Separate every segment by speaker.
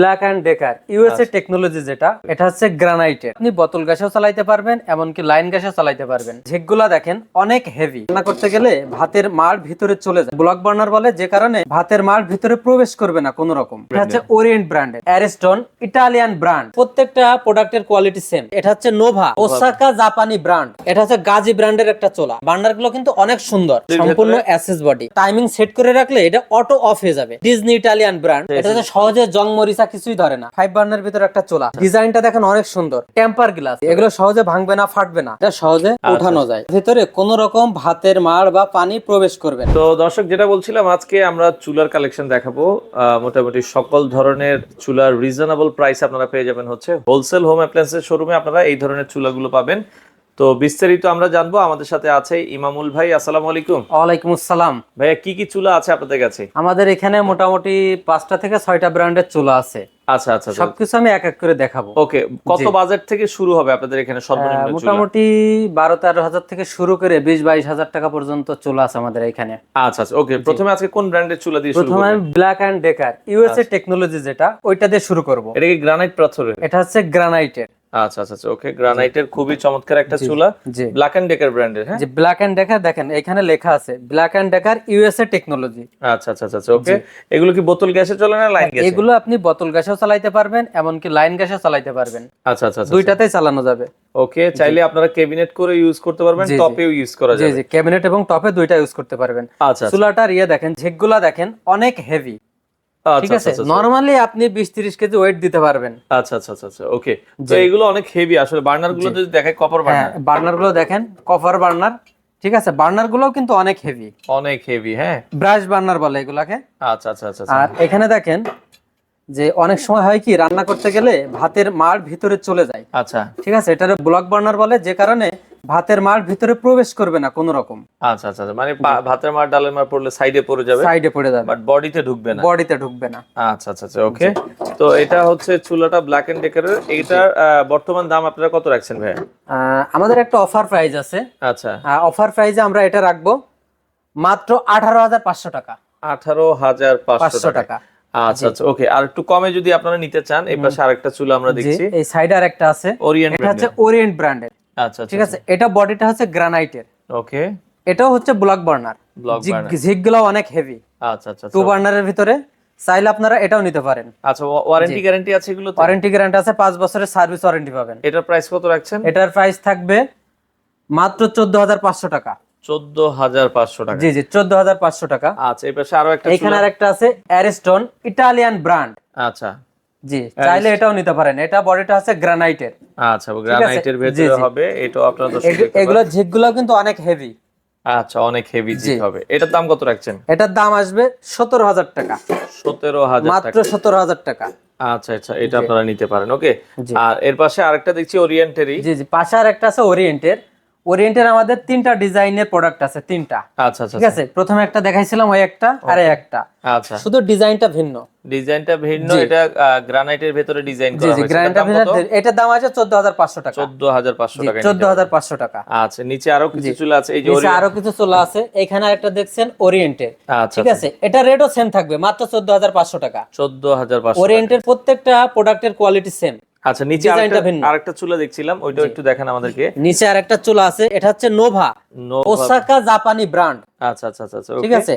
Speaker 1: Black and Decker USA
Speaker 2: আচ্ছা।
Speaker 1: Technology যেটা এটা হচ্ছে গ্রানাইটের। আপনি বোতল গ্যাসেও চালাইতে পারবেন, এমনকি লাইন গ্যাসেও চালাইতে পারবেন। ঝিকগুলা দেখেন অনেক হেভি, রান্না করতে গেলে ভাতের মাড় ভিতরে চলে যায়। ব্লক বার্নার বলে, যে কারণে ভাতের মাড় ভিতরে প্রবেশ করবে না কোনো রকম। এটা হচ্ছে ওরিয়েন্ট ব্র্যান্ডের, অ্যারিস্টন ইটালিয়ান ব্র্যান্ড। প্রত্যেকটা প্রোডাক্টের কোয়ালিটি সেম। এটা হচ্ছে নোভা ওসাকা জাপানি ব্র্যান্ড। এটা হচ্ছে গাজি ব্র্যান্ডের একটা চোলা। বার্নার গুলো কিন্তু অনেক সুন্দর, সম্পূর্ণ অ্যাসেস বডি। টাইমিং সেট করে রাখলে এটা অটো অফ হয়ে যাবে। Disney Italian brand. এটা হচ্ছে সহজে জং মরিচা কিছুই ধরে না। 5 বার্নার ভিতরে একটা চোলা। ডিজাইনটা দেখেন অনেক সুন্দর, টেম্পার গ্লাস। এগুলো সহজে ভাঙবে না, ফাটবে না, এটা সহজে উঠানো যায়। ভিতরে কোনো রকম ভাতের মাড় বা পানি প্রবেশ করবে না।
Speaker 2: তো দর্শক, যেটা বলছিলাম, আজকে আমরা চুলার কালেকশন দেখাবো। মোটামুটি সকল ধরনের চুলার রিজনেবল প্রাইস আপনারা পেয়ে যাবেন হচ্ছে হোলসেল হোম অ্যাপ্লায়েন্সের শোরুমে। আপনারা এই ধরনের চুলাগুলো পাবেন। তো বিস্তারিত আমরা জানবো। আমাদের সাথে আছে ইমামুল ভাই। আসসালামু আলাইকুম।
Speaker 1: ওয়ালাইকুম আসসালাম।
Speaker 2: ভাইয়া, কি কি চুলা আছে আপনাদের কাছে?
Speaker 1: আমাদের এখানে মোটামুটি 5টা থেকে 6টা ব্র্যান্ডের চুলা আছে।
Speaker 2: আচ্ছা আচ্ছা,
Speaker 1: সবকিছু আমি এক এক করে দেখাবো।
Speaker 2: ওকে। কত বাজেট থেকে শুরু হবে আপনাদের এখানে সর্বনিম্ন চুলা?
Speaker 1: মোটামুটি 12-13 হাজার থেকে শুরু করে 20-22 হাজার টাকা পর্যন্ত চুলা আছে আমাদের এখানে।
Speaker 2: আচ্ছা আচ্ছা, ওকে। প্রথমে আজকে কোন ব্র্যান্ডের চুলা দিয়ে শুরু
Speaker 1: প্রথমে
Speaker 2: করবেন?
Speaker 1: Black and Decker USA technology যেটা, ওইটা দিয়ে শুরু করব।
Speaker 2: এটা কি গ্রানাইট পাথরের?
Speaker 1: এটা হচ্ছে গ্রানাইটের।
Speaker 2: আচ্ছা আচ্ছা আচ্ছা, ওকে। গ্রানাইটের খুবই চমৎকার একটা চুলা,
Speaker 1: জি।
Speaker 2: ব্ল্যাক এন্ড ডেকার ব্র্যান্ডের। হ্যাঁ,
Speaker 1: যে ব্ল্যাক এন্ড ডেকার দেখেন এখানে লেখা আছে Black and Decker USA technology.
Speaker 2: আচ্ছা আচ্ছা আচ্ছা, ওকে। এগুলো কি বোতল গ্যাসে চলে না লাইন গ্যাসে?
Speaker 1: এগুলো আপনি বোতল গ্যাসেও চালাইতে পারবেন, এমনকি লাইন গ্যাসেও চালাইতে পারবেন।
Speaker 2: আচ্ছা আচ্ছা আচ্ছা,
Speaker 1: দুইটাতেই চালানো যাবে।
Speaker 2: ওকে। চাইলে আপনারা ক্যাবিনেট করে ইউজ করতে পারবেন, টপেও ইউজ করা
Speaker 1: জি
Speaker 2: যাবে।
Speaker 1: জি, ক্যাবিনেট এবং টপে দুইটা ইউজ করতে পারবেন।
Speaker 2: আচ্ছা আচ্ছা
Speaker 1: চুলাটার দেখেন, ঝিকগুলা দেখেন অনেক হেভি। ঠিক আছে, নরমালি আপনি 20-30 কেজি ওয়েট দিতে পারবেন।
Speaker 2: আচ্ছা আচ্ছা আচ্ছা, ওকে। তো এগুলো অনেক হেভি আসলে। বার্নার গুলো যদি দেখাই, কপার বার্নার।
Speaker 1: বার্নার গুলো দেখেন কপার বার্নার। ঠিক আছে, বার্নার গুলো কিন্তু অনেক হেভি,
Speaker 2: অনেক হেভি। হ্যাঁ,
Speaker 1: ব্রাশ বার্নার বলে এগুলাকে।
Speaker 2: আচ্ছা আচ্ছা আচ্ছা।
Speaker 1: আর এখানে দেখেন যে অনেক সময় হয় কি, রান্না করতে গেলে ভাতের মাড় ভিতরে চলে যায়।
Speaker 2: আচ্ছা
Speaker 1: ঠিক আছে, এটারে ব্লক বার্নার বলে, যে কারণে ভাতের মাড় ভিতরে প্রবেশ করবে না কোনো রকম।
Speaker 2: আচ্ছা আচ্ছা, মানে ভাতের মার ডালের মার পড়লে সাইডে পড়ে যাবে,
Speaker 1: সাইডে পড়ে যাবে,
Speaker 2: বাট বডিতে ঢুকবে না।
Speaker 1: বডিতে ঢুকবে না।
Speaker 2: আচ্ছা আচ্ছা আচ্ছা, ওকে। তো এটা হচ্ছে চুলাটা ব্ল্যাক এন্ড ডেকারের। এটার বর্তমান দাম আপনারা কত রাখছেন ভাই?
Speaker 1: আমাদের একটা অফার প্রাইস আছে।
Speaker 2: আচ্ছা,
Speaker 1: অফার প্রাইসে আমরা এটা রাখবো মাত্র 18,500 টাকা।
Speaker 2: 18,500 টাকা। আচ্ছা আচ্ছা, ওকে। আর একটু কমে যদি আপনারা নিতে চান, এই পাশে আরেকটা চুলা আমরা দেখছি,
Speaker 1: এই সাইডে আরেকটা আছে,
Speaker 2: ওরিয়েন্ট।
Speaker 1: এটা হচ্ছে ওরিয়েন্ট ব্র্যান্ডের।
Speaker 2: আচ্ছা
Speaker 1: ঠিক আছে, এটা বডিটা হচ্ছে গ্রানাইটের।
Speaker 2: ওকে।
Speaker 1: এটাও হচ্ছে ব্লক বার্নার। ঝিকগুলো অনেক হেভি।
Speaker 2: আচ্ছা আচ্ছা,
Speaker 1: 2 বার্নারের ভিতরে চাইলে আপনারা এটাও নিতে পারেন।
Speaker 2: আচ্ছা, ওয়ারেন্টি গ্যারান্টি আছে এগুলো?
Speaker 1: ওয়ারেন্টি গ্যারান্টি আছে, 5 বছরের সার্ভিস ওয়ারেন্টি পাবেন।
Speaker 2: এটার প্রাইস কত রাখছেন?
Speaker 1: এটার প্রাইস থাকবে মাত্র 14,500 টাকা।
Speaker 2: 14,500 টাকা।
Speaker 1: জি জি, 14,500 টাকা।
Speaker 2: আচ্ছা, এই পাশে আরো একটা
Speaker 1: এখানে আরেকটা আছে, অ্যারিস্টন ইটালিয়ান ব্র্যান্ড।
Speaker 2: আচ্ছা
Speaker 1: জি, চাইলে এটাও নিতে পারেন। এটা বডিটা আছে গ্রানাইটের।
Speaker 2: আচ্ছা, গ্রানাইটের ভেতরে হবে। এটাও আপনারা
Speaker 1: এগুলো ঝিকগুলো কিন্তু অনেক হেভি।
Speaker 2: আচ্ছা, অনেক হেভি জিক হবে। এটার দাম কত রাখছেন?
Speaker 1: এটার দাম আসবে 17,000 টাকা।
Speaker 2: 17,000
Speaker 1: মাত্র
Speaker 2: টাকা,
Speaker 1: 17,000 টাকা।
Speaker 2: আচ্ছা আচ্ছা, এটা আপনারা নিতে পারেন, ওকে। আর এর পাশে আরেকটা দেখছি ওরিয়েন্টেরই।
Speaker 1: জি জি, পাশে আরেকটা আছে ওরিয়েন্টের। ওরিয়েন্টের আমাদের 3টা ডিজাইনের প্রোডাক্ট আছে, 3টা।
Speaker 2: আচ্ছা আচ্ছা,
Speaker 1: ঠিক আছে, প্রথমে একটা দেখাইছিলাম, ওই একটা আর একটা।
Speaker 2: আচ্ছা,
Speaker 1: শুধু ডিজাইনটা ভিন্ন।
Speaker 2: ডিজাইনটা ভিন্ন। এটা গ্রানাইটের ভেতরে ডিজাইন করা হয়েছে।
Speaker 1: গ্রানাইটটা ভিন্ন। এটার দাম আছে 14,500 টাকা।
Speaker 2: 14,500 টাকা।
Speaker 1: 14,500 টাকা।
Speaker 2: আচ্ছা, নিচে আরো কিছু চুলা আছে। এই যে
Speaker 1: নিচে আরো কিছু চুলা আছে। এখানে একটা দেখছেন ওরিয়েন্টের।
Speaker 2: আচ্ছা,
Speaker 1: ঠিক আছে, এটা রেটও সেম থাকবে, মাত্র 14,500 টাকা।
Speaker 2: 14,500।
Speaker 1: ওরিয়েন্টের প্রত্যেকটা প্রোডাক্টের কোয়ালিটি সেম।
Speaker 2: আচ্ছা, নিচে আরেকটা চুলা দেখছিলাম, ওইটাও একটু দেখান আমাদেরকে।
Speaker 1: নিচে আরেকটা চুলা আছে, এটা হচ্ছে নোভা ওসাকা জাপানি ব্র্যান্ড।
Speaker 2: আচ্ছা আচ্ছা আচ্ছা,
Speaker 1: ঠিক আছে।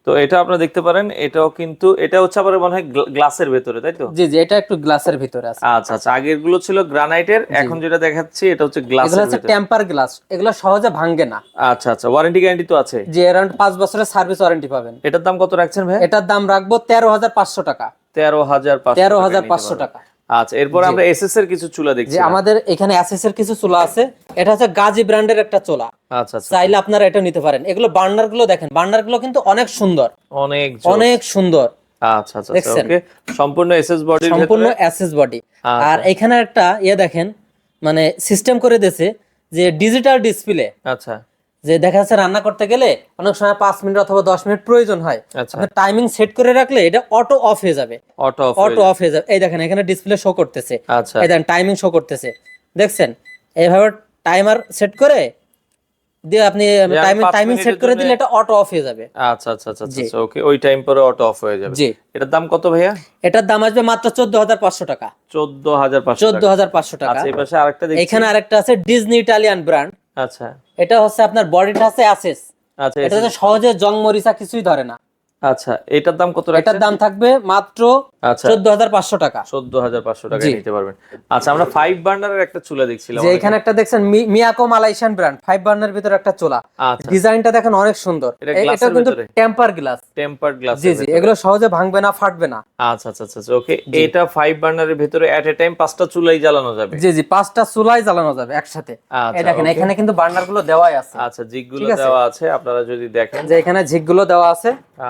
Speaker 2: তো এটা আপনারা দেখতে পারেন। এটাও কিন্তু, এটা হচ্ছে আবার মনে হয় গ্লাসের ভেতরে, তাই তো?
Speaker 1: জি জি, এটা একটু গ্লাসের ভিতরে আছে।
Speaker 2: আচ্ছা আচ্ছা, আগের গুলো ছিল গ্রানাইটের, এখন যেটা দেখাচ্ছি এটা হচ্ছে গ্লাসের
Speaker 1: এগুলো হচ্ছে
Speaker 2: ভেতরে।
Speaker 1: টেম্পার গ্লাস, এগুলো সহজে ভাঙে না।
Speaker 2: আচ্ছা আচ্ছা, ওয়ারেন্টি গ্যারান্টি তো আছে?
Speaker 1: জি, अराउंड 5 বছরের সার্ভিস ওয়ারেন্টি পাবেন।
Speaker 2: এটার দাম কত রাখছেন ভাই?
Speaker 1: এটার দাম রাখবো 13,500 টাকা।
Speaker 2: 13,500
Speaker 1: টাকা।
Speaker 2: আচ্ছা, এরপর আমরা এসএস এর কিছু চুলা দেখছি।
Speaker 1: যে আমাদের এখানে এসএস এর কিছু চুলা আছে। এটা হচ্ছে গাজি ব্র্যান্ডের একটা চুলা।
Speaker 2: আচ্ছা আচ্ছা,
Speaker 1: চাইলে আপনারা এটা নিতে পারেন। এগুলো বার্নার গুলো দেখেন, বার্নার গুলো কিন্তু অনেক সুন্দর, অনেক সুন্দর।
Speaker 2: আচ্ছা আচ্ছা, ওকে। সম্পূর্ণ এসএস বডির ভেতরে,
Speaker 1: সম্পূর্ণ এসএস বডি। আর এখানে একটা দেখেন, মানে সিস্টেম করে দিয়েছে যে ডিজিটাল ডিসপ্লে।
Speaker 2: আচ্ছা,
Speaker 1: যে দেখা যাচ্ছে রান্না করতে গেলে অনেক সময় 5 মিনিট অথবা 10 মিনিট প্রয়োজন হয়। আপনি টাইমিং সেট করে রাখলে এটা অটো অফ হয়ে যাবে। অটো অফ হয়ে যাবে। এই দেখেন, এখানে ডিসপ্লে শো করতেছে।
Speaker 2: আচ্ছা,
Speaker 1: এই দেখেন টাইমিং শো করতেছে, দেখছেন? এইভাবে টাইমার সেট করে দিয়ে আপনি
Speaker 2: পাঁচ
Speaker 1: টাইমিং সেট
Speaker 2: মিনিটের
Speaker 1: করে
Speaker 2: জন্য-
Speaker 1: দিলে এটা অটো অফ হয়ে যাবে।
Speaker 2: আচ্ছা আচ্ছা আচ্ছা আচ্ছা, ওকে, ওই টাইম পরে অটো অফ হয়ে যাবে।
Speaker 1: জি।
Speaker 2: এটার দাম কত ভাইয়া?
Speaker 1: এটার দাম আসবে মাত্র 14,500 টাকা।
Speaker 2: 14,500 টাকা।
Speaker 1: 14,500 টাকা।
Speaker 2: আচ্ছা, এই পাশে আরেকটা দেখছি।
Speaker 1: এখানে আরেকটা আছে ডিজনি ইটালিয়ান ব্র্যান্ড।
Speaker 2: আচ্ছা
Speaker 1: এটা হচ্ছে আপনার বডিটা আছে অ্যাসেস।
Speaker 2: আচ্ছা
Speaker 1: এটা হচ্ছে সহজে জং মরিচা কিছুই ধরে না।
Speaker 2: আচ্ছা, এটার দাম কত
Speaker 1: এটার
Speaker 2: রাখছেন?
Speaker 1: দাম থাকবে মাত্র
Speaker 2: আচ্ছা
Speaker 1: 14,500 টাকা।
Speaker 2: 14,500 টাকায়
Speaker 1: জি।
Speaker 2: নিতে পারবেন। আচ্ছা, আমরা 5 বার্নারের একটা চুলা দেখছিলাম।
Speaker 1: যে এখানে একটা দেখছেন মিয়াকো মালয়েশিয়ান ব্র্যান্ড 5 বার্নার ভিতরে একটা চুলা।
Speaker 2: আচ্ছা,
Speaker 1: ডিজাইনটা দেখেন অনেক সুন্দর।
Speaker 2: এটা
Speaker 1: এটা
Speaker 2: গ্লাসের
Speaker 1: কিন্তু
Speaker 2: ভিতরে?
Speaker 1: Temper glass.
Speaker 2: Tempered glass.
Speaker 1: জি জি, এগুলো সহজে ভাঙবে না, ফাটবে না।
Speaker 2: আচ্ছা আচ্ছা আচ্ছা, ওকে। এটা 5 বার্নারের ভিতরে এট এ টাইম 5টা চুলাই জ্বালানো যাবে?
Speaker 1: জি জি, 5টা চুলাই জ্বালানো যাবে একসাথে।
Speaker 2: আচ্ছা,
Speaker 1: এই দেখেন
Speaker 2: okay।
Speaker 1: এখানে কিন্তু বার্নার গুলো দেওয়াই আছে।
Speaker 2: আচ্ছা, জিগগুলো
Speaker 1: ঠিক আছে?
Speaker 2: দেওয়া আছে, আপনারা যদি দেখেন।
Speaker 1: যে এখানে ঝিকগুলো দেওয়া আছে।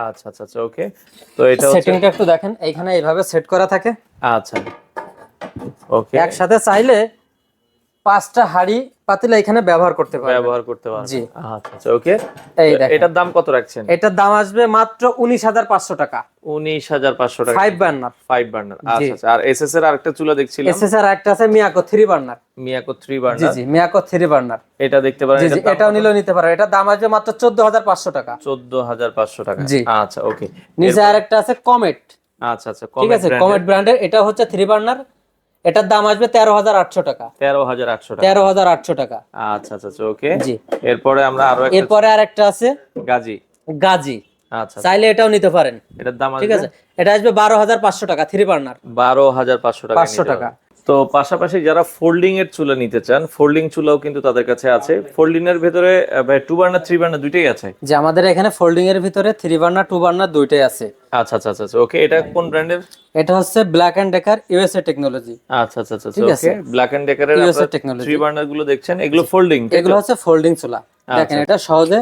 Speaker 2: আচ্ছা আচ্ছা আচ্ছা, ওকে। তো এটা হচ্ছে,
Speaker 1: সেটিংটা একটু দেখেন, এইখানে এইভাবে সেট করা থাকে।
Speaker 2: আচ্ছা ওকে,
Speaker 1: একসাথে চাইলে 5টা হাঁড়ি পাতিল এখানে ব্যবহার করতে পারবেন।
Speaker 2: ব্যবহার করতে পারবেন।
Speaker 1: জি।
Speaker 2: আচ্ছা আচ্ছা, ওকে।
Speaker 1: এই দেখেন
Speaker 2: এটার দাম কত রাখছেন?
Speaker 1: এটার দাম আসবে মাত্র 19,500 টাকা।
Speaker 2: 19,500 টাকা।
Speaker 1: 5 বার্নার।
Speaker 2: 5 বার্নার। আচ্ছা আচ্ছা। আর এসএস এর আরেকটা চুলা দেখছিলাম,
Speaker 1: এসএসআর একটা আছে মিয়াকো 3 বার্নার।
Speaker 2: মিয়াকো 3
Speaker 1: জি
Speaker 2: বার্নার।
Speaker 1: জি, মিয়াকো 3 বার্নার।
Speaker 2: এটা দেখতে পারেন।
Speaker 1: জি জি,
Speaker 2: এটার দাম
Speaker 1: এটাও
Speaker 2: কত?
Speaker 1: নিলেও নিতে পারো। এটার দাম আসবে মাত্র 14,500 টাকা।
Speaker 2: 14,500 টাকা।
Speaker 1: জি।
Speaker 2: আচ্ছা, ওকে।
Speaker 1: নিচে আরেকটা আছে কমেট।
Speaker 2: আচ্ছা আচ্ছা,
Speaker 1: ঠিক আছে, কমেট ব্র্যান্ডের। এটা হচ্ছে 3 বার্নার। এটার দাম আসবে 13,800 টাকা।
Speaker 2: 13,800 টাকা।
Speaker 1: 13,800 টাকা।
Speaker 2: আচ্ছা আচ্ছা আচ্ছা, ওকে।
Speaker 1: জি।
Speaker 2: এরপরে আমরা আরো একটা
Speaker 1: এরপরে আরেকটা আছে
Speaker 2: গাজি।
Speaker 1: গাজি।
Speaker 2: আচ্ছা,
Speaker 1: চাইলে এটাও নিতে পারেন।
Speaker 2: এটার দাম
Speaker 1: ঠিক
Speaker 2: আসবে
Speaker 1: আছে, এটা আসবে 12,500 টাকা। 3 বার্নার
Speaker 2: 12,500 টাকা।
Speaker 1: 500 টাকা।
Speaker 2: তো পাশাপাশি যারা ফোল্ডিং এর চুলা নিতে চান, ফোল্ডিং চুলাও কিন্তু তাদের কাছে আছে। ফোল্ডিং এর ভিতরে 2 বার্নার 3 বার্নার দুইটাই আছে?
Speaker 1: যে আমাদের এখানে ফোল্ডিং এর ভিতরে 3 বার্নার 2 বার্নার দুইটাই আছে।
Speaker 2: আচ্ছা আচ্ছা আচ্ছা, ওকে। এটা কোন ব্র্যান্ডের?
Speaker 1: এটা হচ্ছে Black and Decker USA technology.
Speaker 2: আচ্ছা আচ্ছা আচ্ছা,
Speaker 1: ঠিক আছে।
Speaker 2: ওকে। ব্ল্যাক এন্ড ডেকারের
Speaker 1: USA
Speaker 2: আপনারা
Speaker 1: technology।
Speaker 2: 3 বার্নার গুলো দেখছেন, এগুলো ফোল্ডিং?
Speaker 1: এগুলো হচ্ছে ফোল্ডিং চুলা। দেখেন এটা সহজে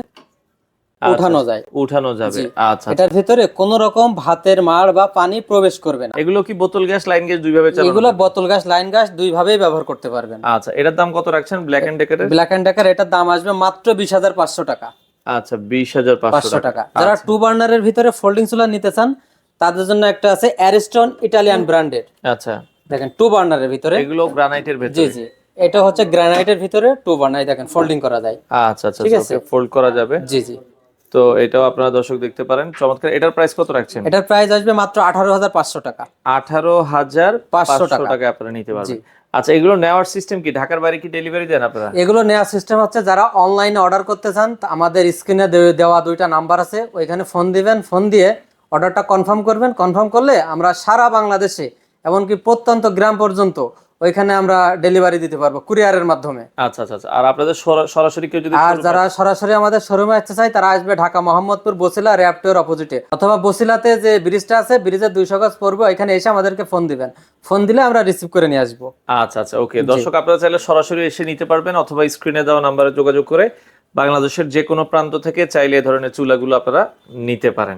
Speaker 1: উঠানো যায়।
Speaker 2: উঠানো যাবে।
Speaker 1: জি।
Speaker 2: আচ্ছা,
Speaker 1: এটার ভিতরে কোনো রকম ভাতের মাড় বা পানি প্রবেশ করবে না।
Speaker 2: এগুলো কি বোতল গ্যাস, লাইন গ্যাস দুই ভাবে চালানো?
Speaker 1: এগুলো বোতল গ্যাস, লাইন গ্যাস দুই ভাবেই ব্যবহার করতে পারবেন।
Speaker 2: আচ্ছা, এটার দাম কত রাখছেন ব্ল্যাক এন্ড ডেকারের?
Speaker 1: ব্ল্যাক এন্ড ডেকার এটার দাম আসবে মাত্র 20,500 টাকা।
Speaker 2: আচ্ছা, 20,500
Speaker 1: 500 টাকা। যারা 2 বার্নারের ভিতরে ফোল্ডিং চুলা নিতে চান তাদের জন্য একটা আছে অ্যারিস্টন ইটালিয়ান ব্র্যান্ডের।
Speaker 2: আচ্ছা,
Speaker 1: দেখেন 2 বার্নারের ভিতরে।
Speaker 2: এগুলো গ্রানাইটের
Speaker 1: জি
Speaker 2: ভেতরে?
Speaker 1: জি, এটা হচ্ছে গ্রানাইটের ভিতরে 2 বার্নার। দেখেন ফোল্ডিং করা যায়।
Speaker 2: আচ্ছা আচ্ছা,
Speaker 1: ঠিক আছে।
Speaker 2: ফোল্ড করা যাবে।
Speaker 1: জি জি,
Speaker 2: তো এটাও আপনারা দর্শক দেখতে পারেন, চমৎকার। এটার প্রাইস কত রাখছেন?
Speaker 1: এটার প্রাইস আসবে মাত্র 18,500 টাকা।
Speaker 2: 18,500
Speaker 1: টাকা।
Speaker 2: টাকা আপনারা নিতে পারবেন।
Speaker 1: জি।
Speaker 2: আচ্ছা, এগুলো নেওয়ার সিস্টেম কি? ঢাকার বাইরে কি ডেলিভারি দেন আপনারা?
Speaker 1: এগুলো নেওয়ার সিস্টেম হচ্ছে যারা অনলাইনে অর্ডার করতে চান তা আমাদের স্ক্রিনে দেওয়া 2টা নাম্বার আছে, ওইখানে ফোন দিবেন। ফোন দিয়ে অর্ডারটা কনফার্ম করবেন। কনফার্ম করলে আমরা সারা বাংলাদেশে এমনকি প্রত্যন্ত গ্রাম পর্যন্ত ওইখানে আমরা ডেলিভারি দিতে পারবো কুরিয়ারের মাধ্যমে।
Speaker 2: আচ্ছা আচ্ছা আচ্ছা। আর আপনাদের সরাসরি কেউ যদি
Speaker 1: আর যারা সরাসরি আমাদের শোরুমে আসতে চায় তারা আসবে ঢাকা মোহাম্মদপুর বসিলা র্যাপটোর অপোজিটে, অথবা বসিলাতে যে ব্রিজটা আছে ব্রিজের 200 গজ পড়বে, এখানে এসে আমাদেরকে ফোন দিবেন। ফোন দিলে আমরা রিসিভ করে নিয়ে আসবো।
Speaker 2: আচ্ছা আচ্ছা, ওকে। দর্শক, আপনারা চাইলে সরাসরি এসে নিতে পারবেন, অথবা স্ক্রিনে দেওয়া নাম্বারে যোগাযোগ করে বাংলাদেশের যে কোনো প্রান্ত থেকে চাইলে এই ধরনের চুলাগুলো আপনারা নিতে পারেন।